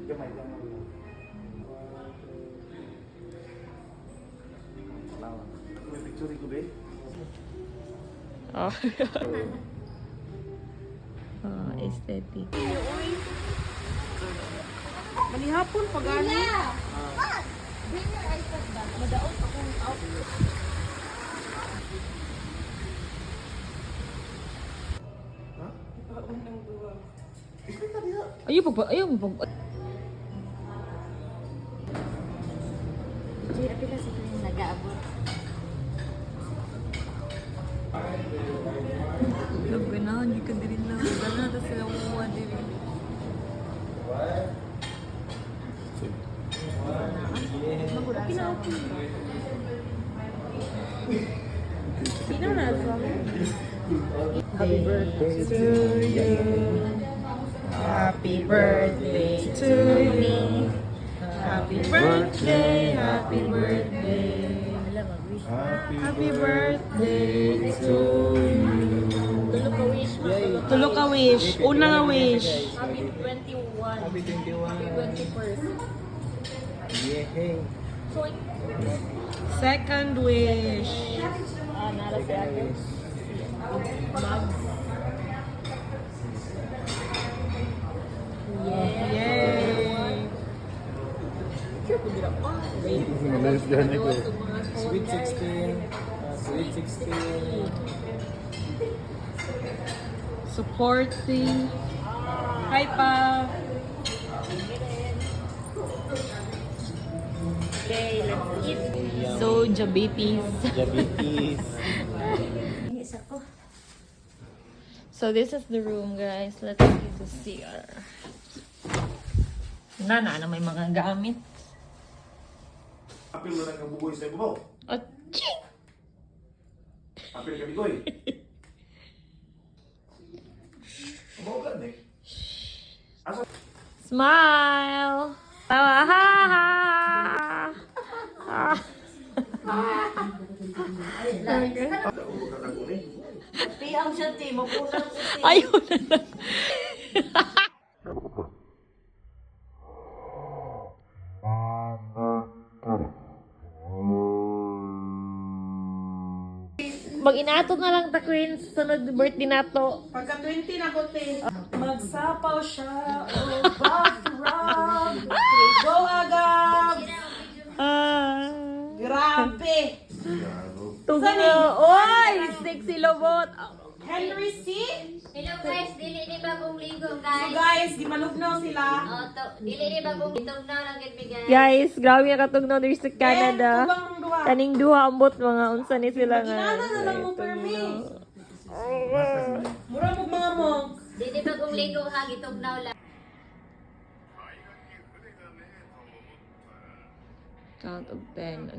Gamay lang. May picture ko ba? Oh. Oh, aesthetic. Manihapon pag ano. Bring your iPad back. Madaot akong out. Ha? Unang duwa. Ayaw pa. Jay, api kasi ito yung nag-aabot. Labi na, hindi ka din lang. Gana, tapos sila kumuha din. Sino na ito? Happy birthday to you. Happy birthday to me. Happy birthday, happy birthday. Happy birthday to you. Tulog ka wish mo. Tulo ka wish. Una nga wish. Happy 21. Happy 21. Happy 21st. Yehey. So, Second wish. nara si Ate. Mags. Yeah. Yay! Malayos dyan ito. Sweet 16. Sweet 16. Supporting. Hi, Pa! Okay, let's eat. So, diabetes. Diabetes. Isa ko. So, this is the room, guys. Let's see the CR. Na may mga gamit. Apil mo na kang buboy sa ibabaw. Aching! Apil ka bigoy. Mabaw ka, Nick. Asa? Smile! Tawa! Ha! Ha! Ha! Tiyang siya, Ti. Mapunan siya, Ti. Ayun na lang. Mag-inato na lang ta, Queen. Sunod birthday nato. Pagka 20 na ko, Te. Magsapaw siya. Oh, background. Go agad. Grabe. Tugo na. Oy! Sexy lobot. Henry C. Hello guys, dili ni bagong linggo So guys. guys, gimalugnaw sila. Dili ni bagong itong na lang gid bigay. Guys, grabe na katugnaw diri sa Canada. Eh, kubang duha. Kaning duha ambot mga unsa ni sila nga. Ginana na lang mo permi. Mura mo mga mong. Dili bagong linggo ha gitugnaw lang. Count of 10.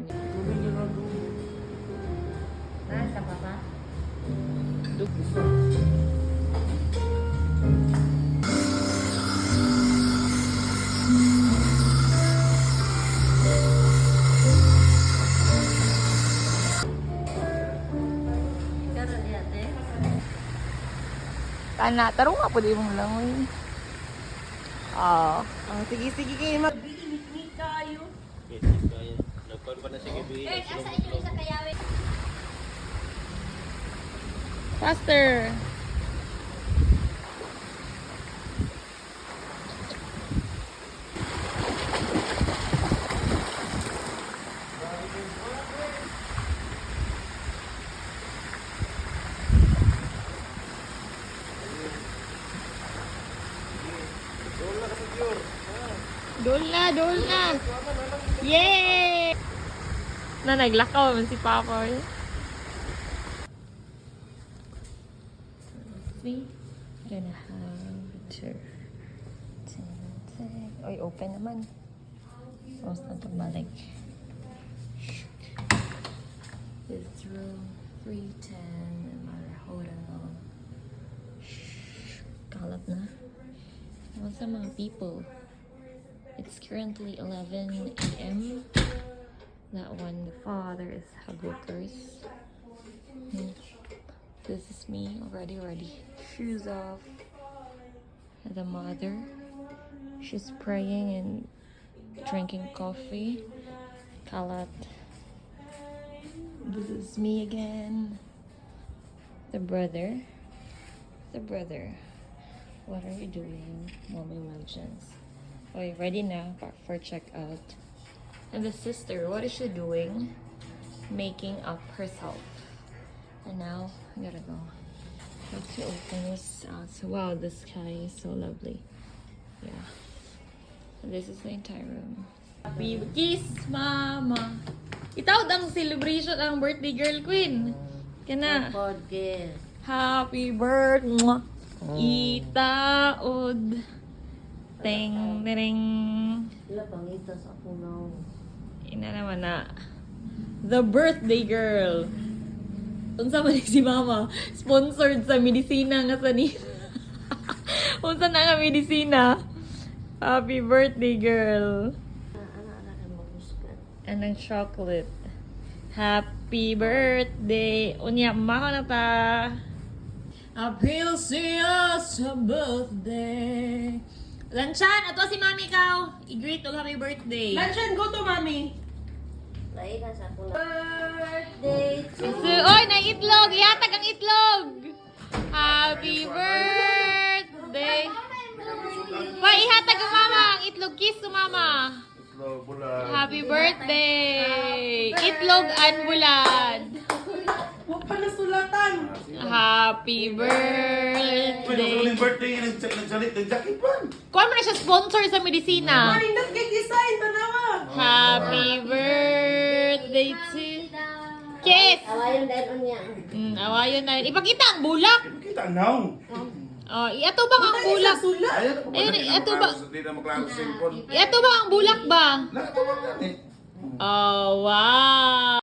Nasa pa ba? Karon di ate. Kana, tarong nga po di mong langoy. Ah. Sige kayo mag... Eh, asa inyo sa kayawe? Faster. Dol na. Yay! Na naglakaw man si Papa. We gonna have to oy, open naman. Tapos na balik. This room 310 in our hotel. Kalat na. What's sa mga people? It's currently 11 a.m. That one, the father is Hagoters. This is me already ready. Shoes off. The mother. She's praying and drinking coffee. Kalat. This is me again. The brother. The brother. What are you doing? Mommy mentions. Okay, ready now for checkout. And the sister, what is she doing? Making up herself. And now, I gotta go. Have to open this out. So, wow, the sky is so lovely. Yeah. And this is the entire room. Happy kiss, mama! Itaw ang celebration ang birthday girl queen. Kana. Podcast. Happy birthday. Itaod. Teng, tereng. Wala pangita sa punaw. Ina naman na. The birthday girl. Unsa man ni si mama? Sponsored sa medisina nga sa ni. Unsa na nga medisina? Happy birthday girl. Anak-anak ang mabuskat. And ang chocolate. Happy birthday. Unya, mako na ta. April siya sa birthday. Lanchan, ato si mami ikaw. I-greet og happy birthday. Lanchan, go to mami. Lain na sa punaw. Birthday to So, oy, na itlog. Ihatag ang itlog. Happy birthday. Pa, ihatag ang mama. Ang itlog. Kiss to mama. Happy birthday. Itlog and bulad. Huwag pa nasulatan. Happy Uy, birthday. nasa birthday yung nagsalit ng jacket pa. Kuha mo na siya sponsor sa medisina. Manindot kay design, tanawa. Happy birthday to... Kiss! awayon dahil unya. Awayon na yun. Ipakita ang bulak. Kita now. Oh, iato ba ang bulak? Sulat. Ayun, ito ba? Hindi na maklaro sa cellphone. Iato ba ang bulak ba? Nakatawag yan eh. Oh, wow!